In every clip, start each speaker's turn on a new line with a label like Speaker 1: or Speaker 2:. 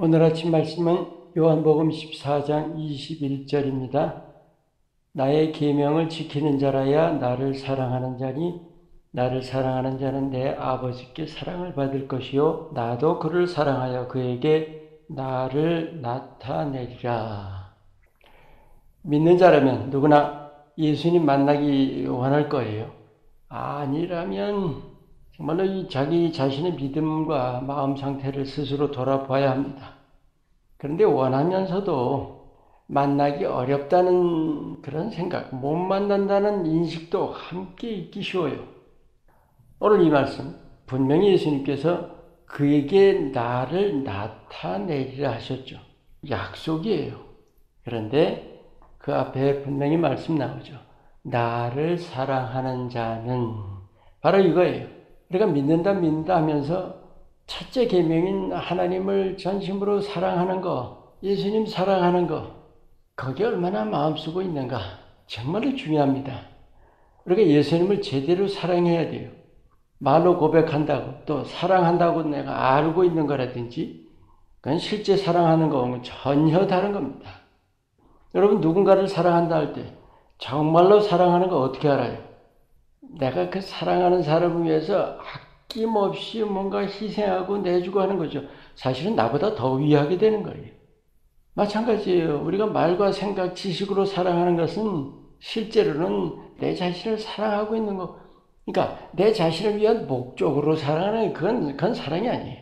Speaker 1: 오늘 아침 말씀은 요한복음 14장 21절입니다. 나의 계명을 지키는 자라야 나를 사랑하는 자니 나를 사랑하는 자는 내 아버지께 사랑을 받을 것이요 나도 그를 사랑하여 그에게 나를 나타내리라. 믿는 자라면 누구나 예수님 만나기 원할 거예요. 아니라면 정말로 이 자기 자신의 믿음과 마음 상태를 스스로 돌아봐야 합니다. 그런데 원하면서도 만나기 어렵다는 그런 생각, 못 만난다는 인식도 함께 있기 쉬워요. 오늘 이 말씀, 분명히 예수님께서 그에게 나를 나타내리라 하셨죠. 약속이에요. 그런데 그 앞에 분명히 말씀 나오죠. 나를 사랑하는 자는 바로 이거예요. 우리가 믿는다 하면서 첫째 계명인 하나님을 전심으로 사랑하는 거, 예수님 사랑하는 거, 거기에 얼마나 마음 쓰고 있는가 정말로 중요합니다. 우리가 예수님을 제대로 사랑해야 돼요. 말로 고백한다고 또 사랑한다고 내가 알고 있는 거라든지 그건 실제 사랑하는 거하고는 전혀 다른 겁니다. 여러분 누군가를 사랑한다 할 때 정말로 사랑하는 거 어떻게 알아요? 내가 그 사랑하는 사람을 위해서 아낌없이 뭔가 희생하고 내주고 하는 거죠. 사실은 나보다 더 위하게 되는 거예요. 마찬가지예요. 우리가 말과 생각, 지식으로 사랑하는 것은 실제로는 내 자신을 사랑하고 있는 거. 그러니까 내 자신을 위한 목적으로 사랑하는 그건 사랑이 아니에요.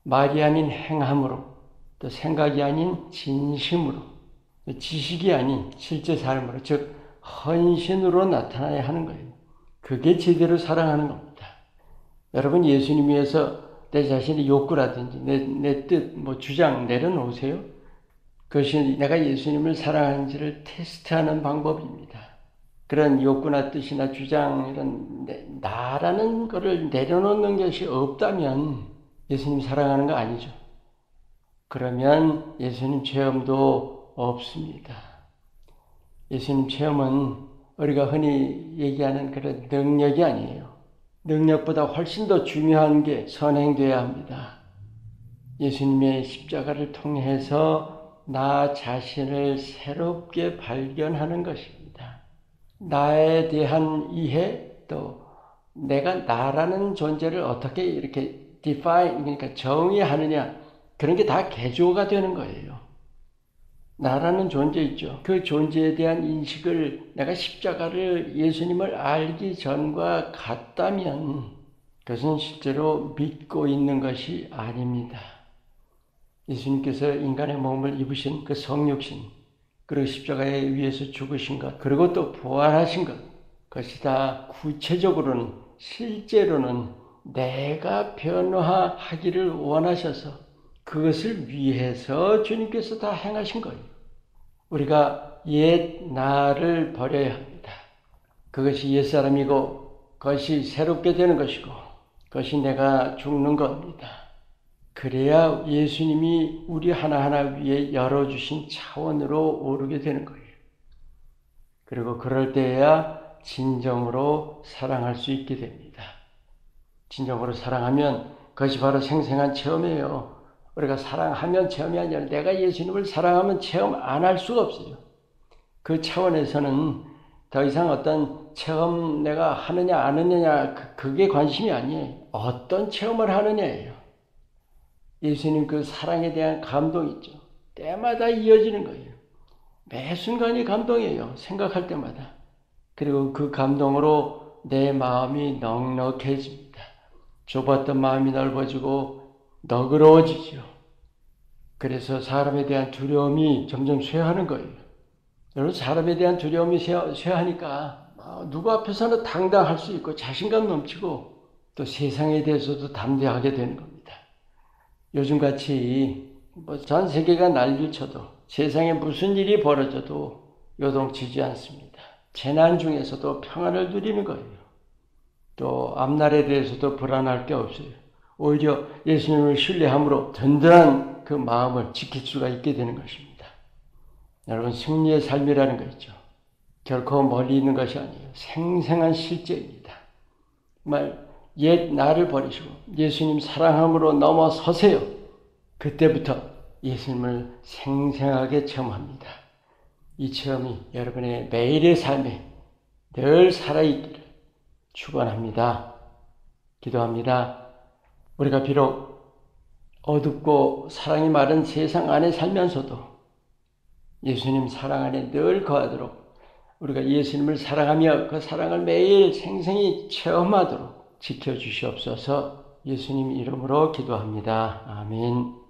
Speaker 1: 말이 아닌 행함으로, 또 생각이 아닌 진심으로, 지식이 아닌 실제 삶으로, 즉 헌신으로 나타나야 하는 거예요. 그게 제대로 사랑하는 겁니다. 여러분 예수님 위해서 내 자신의 욕구라든지 내 뜻, 주장 내려놓으세요. 그것이 내가 예수님을 사랑하는지를 테스트하는 방법입니다. 그런 욕구나 뜻이나 주장, 이런 나라는 것을 내려놓는 것이 없다면 예수님 사랑하는 거 아니죠. 그러면 예수님 체험도 없습니다. 예수님 체험은 우리가 흔히 얘기하는 그런 능력이 아니에요. 능력보다 훨씬 더 중요한 게 선행돼야 합니다. 예수님의 십자가를 통해서 나 자신을 새롭게 발견하는 것입니다. 나에 대한 이해, 또 내가 나라는 존재를 어떻게 이렇게 define, 그러니까 정의하느냐, 그런 게 다 개조가 되는 거예요. 나라는 존재 있죠. 그 존재에 대한 인식을 내가 십자가를 예수님을 알기 전과 같다면 그것은 실제로 믿고 있는 것이 아닙니다. 예수님께서 인간의 몸을 입으신 그 성육신, 그리고 십자가에 위해서 죽으신 것, 그리고 또 부활하신 것, 그것이 다 구체적으로는 실제로는 내가 변화하기를 원하셔서 그것을 위해서 주님께서 다 행하신 거예요. 우리가 옛 나를 버려야 합니다. 그것이 옛사람이고 그것이 새롭게 되는 것이고 그것이 내가 죽는 겁니다. 그래야 예수님이 우리 하나하나 위에 열어주신 차원으로 오르게 되는 거예요. 그리고 그럴 때야 진정으로 사랑할 수 있게 됩니다. 진정으로 사랑하면 그것이 바로 생생한 체험이에요. 우리가 사랑하면 체험이 아니라 내가 예수님을 사랑하면 체험 안 할 수가 없어요. 그 차원에서는 더 이상 어떤 체험 내가 하느냐 안 하느냐 그게 관심이 아니에요. 어떤 체험을 하느냐예요. 예수님 그 사랑에 대한 감동 있죠. 때마다 이어지는 거예요. 매 순간이 감동이에요. 생각할 때마다. 그리고 그 감동으로 내 마음이 넉넉해집니다. 좁았던 마음이 넓어지고 너그러워지죠. 그래서 사람에 대한 두려움이 점점 쇠하는 거예요. 여러분 사람에 대한 두려움이 쇠하니까 누구 앞에서는 당당할 수 있고 자신감 넘치고 또 세상에 대해서도 담대하게 되는 겁니다. 요즘같이 전 세계가 난리쳐도 세상에 무슨 일이 벌어져도 요동치지 않습니다. 재난 중에서도 평안을 누리는 거예요. 또 앞날에 대해서도 불안할 게 없어요. 오히려 예수님을 신뢰함으로 든든한 그 마음을 지킬 수가 있게 되는 것입니다. 여러분 승리의 삶이라는 거 있죠. 결코 멀리 있는 것이 아니에요. 생생한 실제입니다. 정말 옛 나를 버리시고 예수님 사랑함으로 넘어서세요. 그때부터 예수님을 생생하게 체험합니다. 이 체험이 여러분의 매일의 삶에 늘 살아있기를 축원합니다. 기도합니다. 우리가 비록 어둡고 사랑이 마른 세상 안에 살면서도 예수님 사랑 안에 늘 거하도록 우리가 예수님을 사랑하며 그 사랑을 매일 생생히 체험하도록 지켜주시옵소서. 예수님 이름으로 기도합니다. 아멘.